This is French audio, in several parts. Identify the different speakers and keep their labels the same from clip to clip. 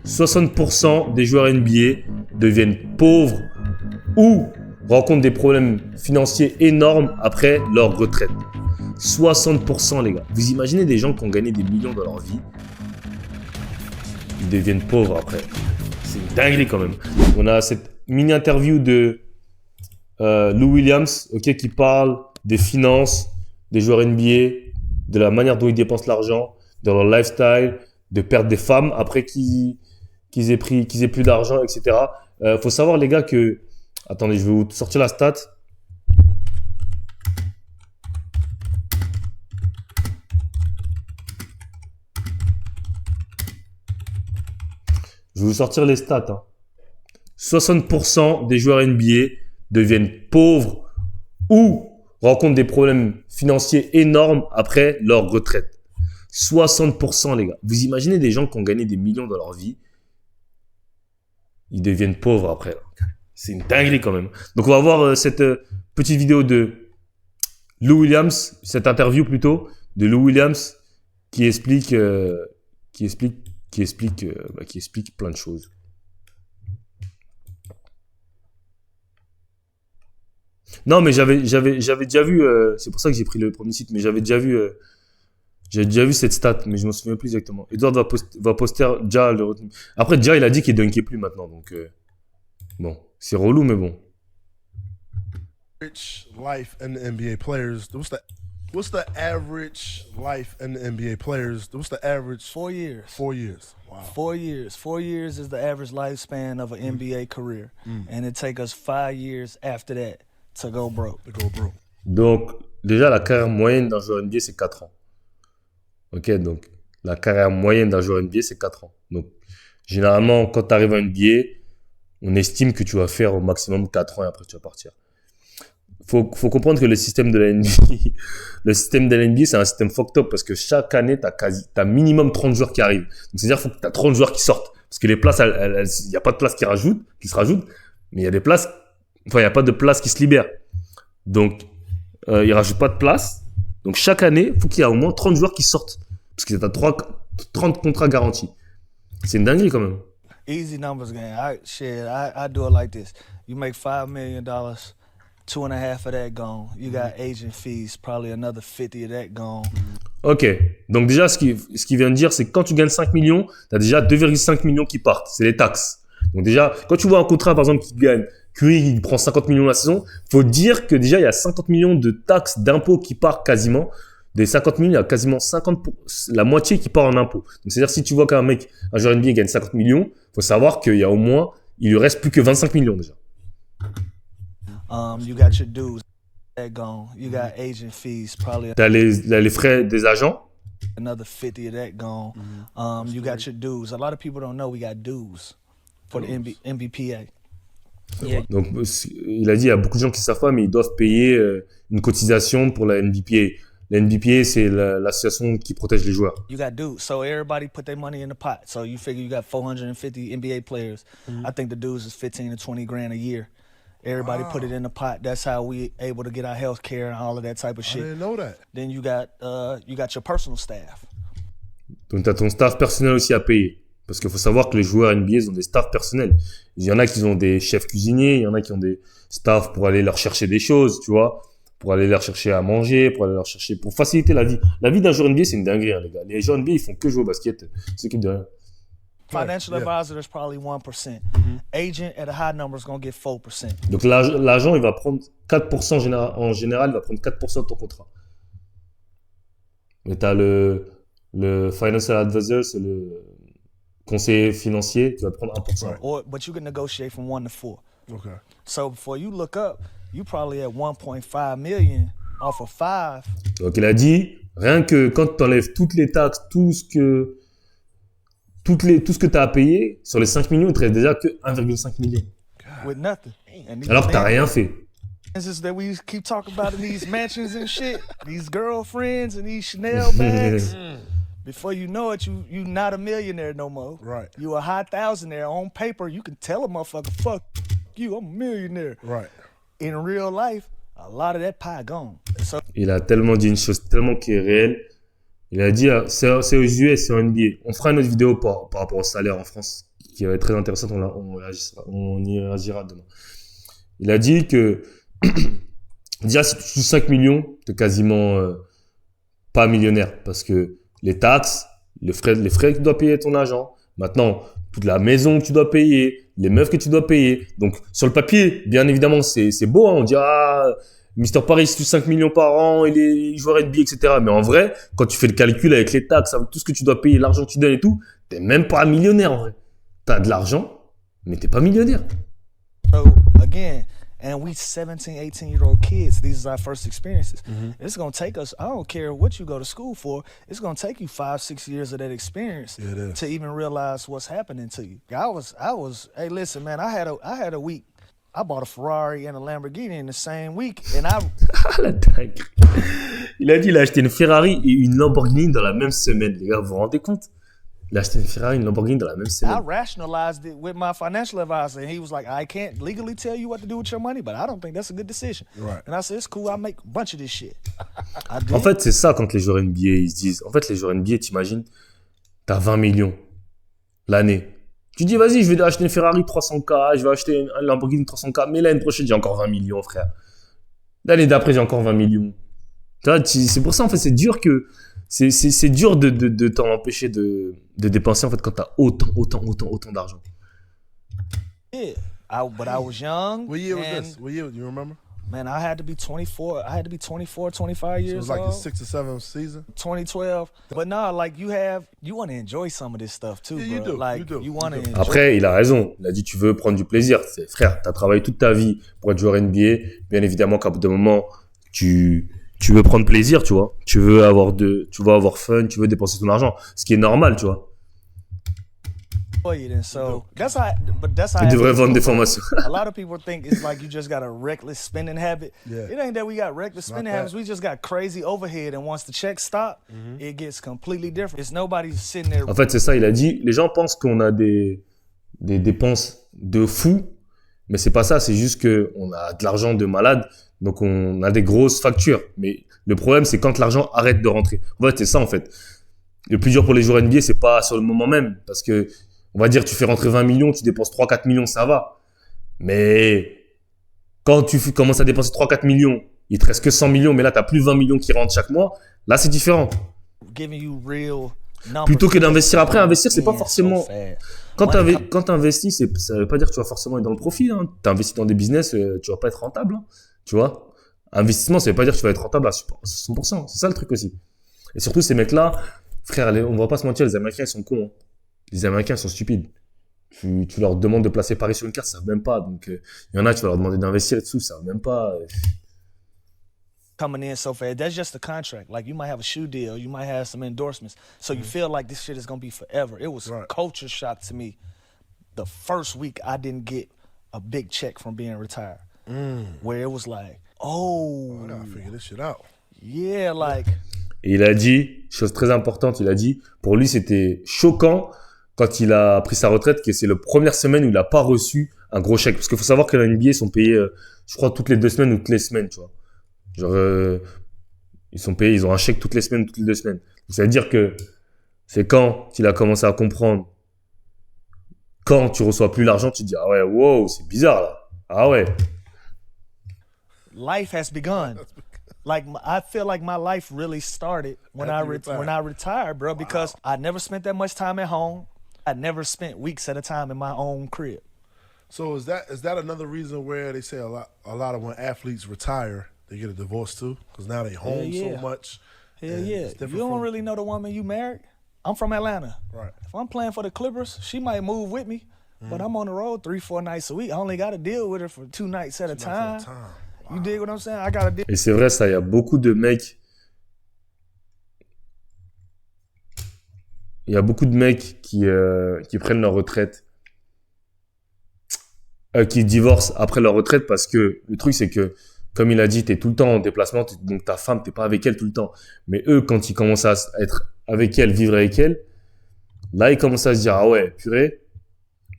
Speaker 1: 60% des joueurs NBA deviennent pauvres ou rencontrent des problèmes financiers énormes après leur retraite. 60% les gars. Vous imaginez des gens qui ont gagné des millions dans leur vie, ils deviennent pauvres après. C'est une dinguerie quand même. On a cette mini-interview de Lou Williams, ok, qui parle des finances des joueurs NBA, de la manière dont ils dépensent l'argent, de leur lifestyle, de perdre des femmes après qu'ils aient plus d'argent, etc. Faut savoir les gars que... Attendez, je vais vous sortir la stat. Je vais vous sortir les stats. 60% des joueurs NBA deviennent pauvres ou rencontrent des problèmes financiers énormes après leur retraite. 60% les gars. Vous imaginez des gens qui ont gagné des millions dans leur vie, ils deviennent pauvres après. C'est une dinguerie quand même. Donc on va voir cette petite vidéo de Lou Williams, cette interview plutôt de Lou Williams qui explique plein de choses. Non, mais j'avais déjà vu, c'est pour ça que j'ai pris le premier site, mais j'avais déjà vu cette stat, mais je me souviens plus exactement. Edward va poster Ja le retenu. Après, Ja, il a dit qu'il dunkait plus maintenant, donc bon, c'est relou, mais bon.
Speaker 2: Life in the NBA players. What's the average life in the NBA players? What's the average?
Speaker 3: 4 years.
Speaker 2: 4 years. Wow.
Speaker 3: 4 years. 4 years is the average lifespan of an NBA career. And it take us 5 years after that to go broke.
Speaker 1: Donc, déjà, la carrière moyenne d'un joueur NBA, c'est 4 ans. Ok, donc, la carrière moyenne d'un joueur NBA, c'est 4 ans. Donc, généralement, quand tu arrives à NBA, on estime que tu vas faire au maximum 4 ans et après tu vas partir. Faut comprendre que le système de la NBA, c'est un système fucked up parce que chaque année, t'as minimum 30 joueurs qui arrivent. Donc, c'est-à-dire qu'il faut que t'as 30 joueurs qui sortent. Parce que les places, il n'y a pas de place qui se rajoute, mais il y a des places, enfin, il n'y a pas de place qui se libère. Donc, ils ne rajoutent pas de place. Donc, chaque année, il faut qu'il y ait au moins 30 joueurs qui sortent. Parce que t'as 30 contrats garantis. C'est une dinguerie quand même.
Speaker 3: Easy numbers game. I do it like this. You make $5 million, 2.5 of that gone. You got agent fees, probably another 50 of that gone.
Speaker 1: Ok, donc déjà, ce qu'il vient de dire, c'est que quand tu gagnes 5 millions, tu as déjà 2,5 millions qui partent. C'est les taxes. Donc déjà, quand tu vois un contrat, par exemple, qui gagne, il prend 50 millions la saison, faut dire que déjà, il y a 50 millions de taxes, d'impôts qui partent quasiment. Des 50 millions, il y a quasiment la moitié qui part en impôts. Donc c'est-à-dire, si tu vois qu'un mec, un joueur NBA gagne 50 millions, faut savoir qu'il y a au moins, il lui reste plus que 25 millions déjà.
Speaker 3: You got your dues that gone. You got agent fees, probably
Speaker 1: T'as les frais des agents.
Speaker 3: another 50 of that gone. You got your dues. A lot of people don't know we got dues for the NBPA. Yeah.
Speaker 1: Donc, il a dit, il y a beaucoup de gens qui ne savent pas, mais ils doivent payer une cotisation pour la NBPA. La NBPA, c'est l'association qui protège les joueurs.
Speaker 3: You got dues. So everybody put their money in the pot. So you figure you got 450 NBA players. I think the dues is 15 to 20 grand a year. Everybody put it in the pot. That's how we able to get our health care and all of that type of shit.
Speaker 2: I didn't know that.
Speaker 3: Then you got your personal staff.
Speaker 1: Donc, tu as ton staff personnel aussi à payer. Parce qu'il faut savoir que les joueurs NBA, ils ont des staffs personnels. Il y en a qui ont des chefs cuisiniers, il y en a qui ont des staffs pour aller leur chercher des choses, tu vois, pour aller leur chercher à manger, pour faciliter la vie. La vie d'un joueur NBA, c'est une dinguerie, hein, les gars. Les joueurs NBA, ils font que jouer au basket, ils s'occupent de rien.
Speaker 3: Financial advisor is probably 1%. Agent at a high number is going to get 4%.
Speaker 1: Donc l'agent, il va prendre 4% en général, il va prendre 4% de ton contrat. Mais tu as le financial advisor, c'est le conseiller financier, qui va prendre 1%.
Speaker 3: But you can negotiate from 1 to 4.
Speaker 2: Okay.
Speaker 3: So before you look up, you probably at 1.5 million off of 5.
Speaker 1: Donc il a dit, rien que quand tu enlèves toutes les taxes, tout ce que tu as à payer, sur les 5 millions, il te reste déjà que 1,5 million.
Speaker 3: With nothing.
Speaker 1: Alors que tu n'as rien fait.
Speaker 3: Is that we keep talking about in these mansions and shit, these girlfriends and these Chanel bags. Before you know it, you not a millionaire no more.
Speaker 2: Right.
Speaker 3: You a high thousandaire. On paper, you can tell a motherfucker, fuck you, I'm a millionaire.
Speaker 2: Right.
Speaker 3: In real life, a lot of that pie gone. So,
Speaker 1: Il a tellement dit une chose tellement qui est réelle. Il a dit, c'est aux US, c'est en NBA. On fera une autre vidéo par rapport au salaire en France. qui va être très intéressante, on y réagira demain. Il a dit que déjà, si tu touches 5 millions, t'es quasiment pas millionnaire parce que les taxes, les frais que tu dois payer à ton agent, maintenant, toute la maison que tu dois payer, les meufs que tu dois payer. Donc, sur le papier, bien évidemment, c'est beau. Hein, on dit, Mister Paris, il touche 5 millions par an, il est joueur NBA, etc. Mais en vrai, quand tu fais le calcul avec les taxes, avec tout ce que tu dois payer, l'argent que tu donnes et tout, t'es même pas millionnaire en vrai. T'as de l'argent, mais t'es pas millionnaire.
Speaker 3: So again, and we 17, 18-year-old kids. These are our first experiences. It's gonna take us. I don't care what you go to school for. It's gonna take you 5, 6 years of that experience to even realize what's happening to you. I was. Hey, listen, man. I had a week. I bought a Ferrari and a Lamborghini in the same week, and I.
Speaker 1: La dingue. Il a dit, il a acheté une Ferrari et une Lamborghini dans la même semaine. Les gars, vous vous rendez compte? Il a acheté une Ferrari et une Lamborghini dans la même
Speaker 3: I
Speaker 1: semaine.
Speaker 3: rationalized it with my financial advisor, and he was like, "I can't legally tell you what to do with your money, but I don't think that's a good decision."
Speaker 2: Right.
Speaker 3: And I said, "It's cool. I make a bunch of this shit." I did.
Speaker 1: En fait, c'est ça quand les joueurs NBA, ils se disent. En fait, les joueurs NBA, t'imagines, t'as 20 millions l'année. Tu dis, vas-y, je vais acheter une Ferrari 300K, je vais acheter une Lamborghini 300K, mais l'année prochaine, j'ai encore 20 millions, frère. L'année d'après, j'ai encore 20 millions. Tu vois, c'est pour ça, en fait, c'est dur c'est dur de t'en empêcher de dépenser, en fait, quand t'as autant d'argent.
Speaker 3: Yeah. But I was young.
Speaker 2: What year was
Speaker 3: and,
Speaker 2: this? What year? Do you remember?
Speaker 3: Man, I had to be 24. I had to be 24, 25
Speaker 2: So it
Speaker 3: years
Speaker 2: was like
Speaker 3: old.
Speaker 2: your 6th or 7th season.
Speaker 3: 2012. But no, like you want to enjoy some of this stuff too,
Speaker 2: Yeah, you
Speaker 3: bro.
Speaker 2: do,
Speaker 3: Like
Speaker 2: you do,
Speaker 3: you want to
Speaker 2: you do.
Speaker 3: enjoy.
Speaker 1: Après, il a raison. Il a dit, tu veux prendre du plaisir. Frère, t'as travaillé toute ta vie pour être joueur NBA. Bien évidemment qu'à bout d'un moment, tu veux prendre plaisir, tu vois. Tu veux avoir fun, tu veux dépenser ton argent. Ce qui est normal, tu vois.
Speaker 3: it. And so that's how. But that's how.
Speaker 1: Il
Speaker 3: it
Speaker 1: devrait
Speaker 3: is.
Speaker 1: vendre des formations.
Speaker 3: A lot of people think it's like you just got a reckless spending habit.
Speaker 2: Yeah.
Speaker 3: It ain't that we got reckless
Speaker 2: Not
Speaker 3: spending
Speaker 2: that.
Speaker 3: habits. We just got crazy overhead, and once the check stop, it gets completely different. It's nobody sitting there.
Speaker 1: En fait, c'est ça, il a dit. Les gens pensent qu'on a des dépenses de fou, mais c'est pas ça. C'est juste qu'on a de l'argent de malade, donc on a des grosses factures. Mais le problème, c'est quand l'argent arrête de rentrer. En fait, c'est ça, en fait. Le plus dur pour les joueurs NBA, c'est pas sur le moment même, parce que on va dire, tu fais rentrer 20 millions, tu dépenses 3-4 millions, ça va. Mais quand tu commences à dépenser 3-4 millions, il te reste que 100 millions, mais là, tu n'as plus 20 millions qui rentrent chaque mois. Là, c'est différent.
Speaker 3: Giving you real numbers.
Speaker 1: Plutôt que d'investir après, investir, c'est pas
Speaker 3: Yeah,
Speaker 1: forcément.
Speaker 3: so fast.
Speaker 1: Quand tu investis, ça veut pas dire que tu vas forcément être dans le profit. Hein. Tu investis dans des business, tu vas pas être rentable. Hein. Tu vois, investissement, ça veut pas dire que tu vas être rentable à 100%. C'est ça le truc aussi. Et surtout, ces mecs-là, frère, on va pas se mentir, les Américains, ils sont cons. Hein. Les Américains sont stupides. Tu leur demandes de placer Paris sur une carte, ils savent même pas. Donc, il y en a, tu vas leur demander d'investir là-dessous, ils savent même pas.
Speaker 3: Coming in so fast. That's just a contract. Like you might have a shoe deal, you might have some endorsements. So you feel like this shit is gonna be forever. It was
Speaker 2: Right.
Speaker 3: culture shock to me. The first week I didn't get a big check from being retired. Where it was like,
Speaker 2: I gotta figure this shit out.
Speaker 3: yeah, like
Speaker 1: Et il a dit, chose très importante, il a dit, pour lui, c'était choquant quand il a pris sa retraite, que c'est la première semaine où il n'a pas reçu un gros chèque. Parce qu'il faut savoir que la NBA sont payés, je crois, toutes les 2 semaines ou toutes les semaines, tu vois. Genre, ils sont payés, ils ont un chèque toutes les semaines ou toutes les 2 semaines. Donc, ça veut dire que c'est quand il a commencé à comprendre, quand tu reçois plus l'argent, tu te dis, ah ouais, wow, c'est bizarre là. Ah ouais.
Speaker 3: life has begun. Like I feel like my life really started when
Speaker 2: After you
Speaker 3: when I retired, bro. Because I never spent that much time at home. I never spent weeks at a time in my own crib.
Speaker 2: So is that another reason where they say a lot of when athletes retire, they get a divorce too? Because now they home
Speaker 3: yeah.
Speaker 2: so much.
Speaker 3: Hell
Speaker 2: and
Speaker 3: yeah.
Speaker 2: it's
Speaker 3: You
Speaker 2: different
Speaker 3: don't
Speaker 2: from-
Speaker 3: really know the woman you married. I'm from Atlanta.
Speaker 2: Right.
Speaker 3: If I'm playing for the Clippers, she might move with me. But I'm on the road 3-4 nights a week. I only got to deal with her for 2 nights at a
Speaker 2: Two nights
Speaker 3: time.
Speaker 2: at a time.
Speaker 3: You dig what I'm saying? I got to deal.
Speaker 1: Et c'est vrai, ça, il y a beaucoup de mecs. Il y a beaucoup de mecs qui prennent leur retraite, qui divorcent après leur retraite parce que le truc, c'est que, comme il a dit, t'es tout le temps en déplacement, donc ta femme, t'es pas avec elle tout le temps. Mais eux, quand ils commencent à être avec elle, vivre avec elle, là, ils commencent à se dire, ah ouais, purée,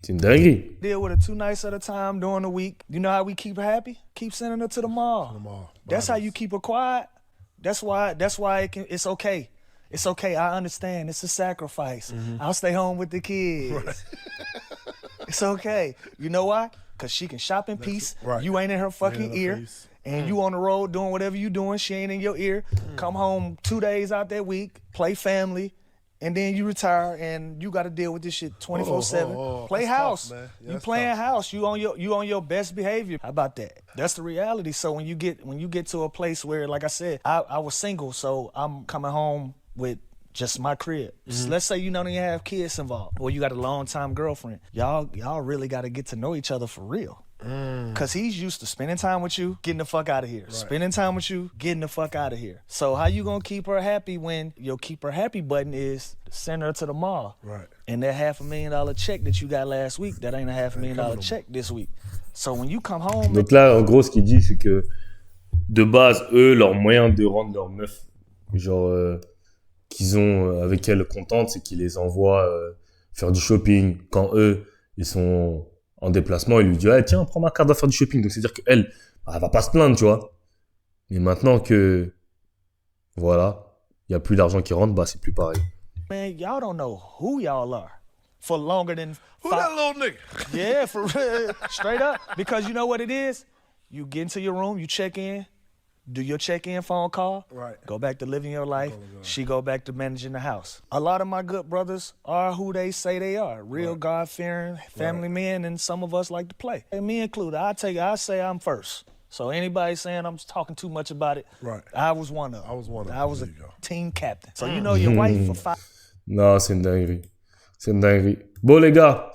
Speaker 1: c'est une dinguerie.
Speaker 3: Deal with her 2 nights at a time during the week. You know how we keep her happy? Keep sending her to the mall.
Speaker 2: Them all.
Speaker 3: That's how you keep her quiet. That's why it's okay. It's okay. I understand. It's a sacrifice. I'll stay home with the kids. It's okay. You know why? Because she can shop in peace.
Speaker 2: Right.
Speaker 3: You ain't in her fucking
Speaker 2: her
Speaker 3: ear.
Speaker 2: face.
Speaker 3: And you on the road doing whatever you doing. She ain't in your ear. Come home 2 days out that week, play family, and then you retire and you got to deal with this shit 24/7. Play
Speaker 2: That's
Speaker 3: house.
Speaker 2: tough, man. Yeah,
Speaker 3: You
Speaker 2: that's
Speaker 3: playing
Speaker 2: tough.
Speaker 3: house. You on your best behavior. How about that? That's the reality. So when you get to a place where, like I said, I was single, so I'm coming home with just my crib. So let's say you don't even have kids involved, or you got a long-time girlfriend. Y'all really got to get to know each other for real. Cause he's used to spending time with you, getting the fuck out of here. Spending time with you, getting the fuck out of here. So how you gonna keep her happy when your keep her happy button is send her to the mall?
Speaker 2: Right.
Speaker 3: And that $500,000 check that you got last week, that ain't a $500,000 check this week. So when you come home,
Speaker 1: Donc là, en gros, ce qu'il dit, c'est que de base, eux, leur moyen de rendre leur meuf, genre, qu'ils ont avec elles contentes, c'est qu'ils les envoient faire du shopping. Quand eux, ils sont en déplacement, ils lui disent, hey, tiens, prends ma carte, va faire du shopping. Donc c'est-à-dire qu'elle, elle va pas se plaindre, tu vois. Mais maintenant que, voilà, il y a plus d'argent qui rentre, bah c'est plus pareil.
Speaker 3: man, y'all don't know who y'all are for longer than
Speaker 2: Who that little nigga?
Speaker 3: Yeah, for real. Straight up. Because you know what it is? You get into your room, you check in, do your check-in phone call,
Speaker 2: Right.
Speaker 3: go back to living your life. She go back to managing the house. A lot of my good brothers are who they say they are. Real God-fearing family men, and some of us like to play. And me included. I say I'm first. So anybody saying I'm talking too much about it,
Speaker 2: Right.
Speaker 3: I was one of them.
Speaker 2: I was one of them.
Speaker 3: I was
Speaker 2: There
Speaker 3: a
Speaker 2: you go.
Speaker 3: team captain. So you know your wife for 5
Speaker 1: Non, c'est une dinguerie. C'est une dinguerie. Bon, les gars,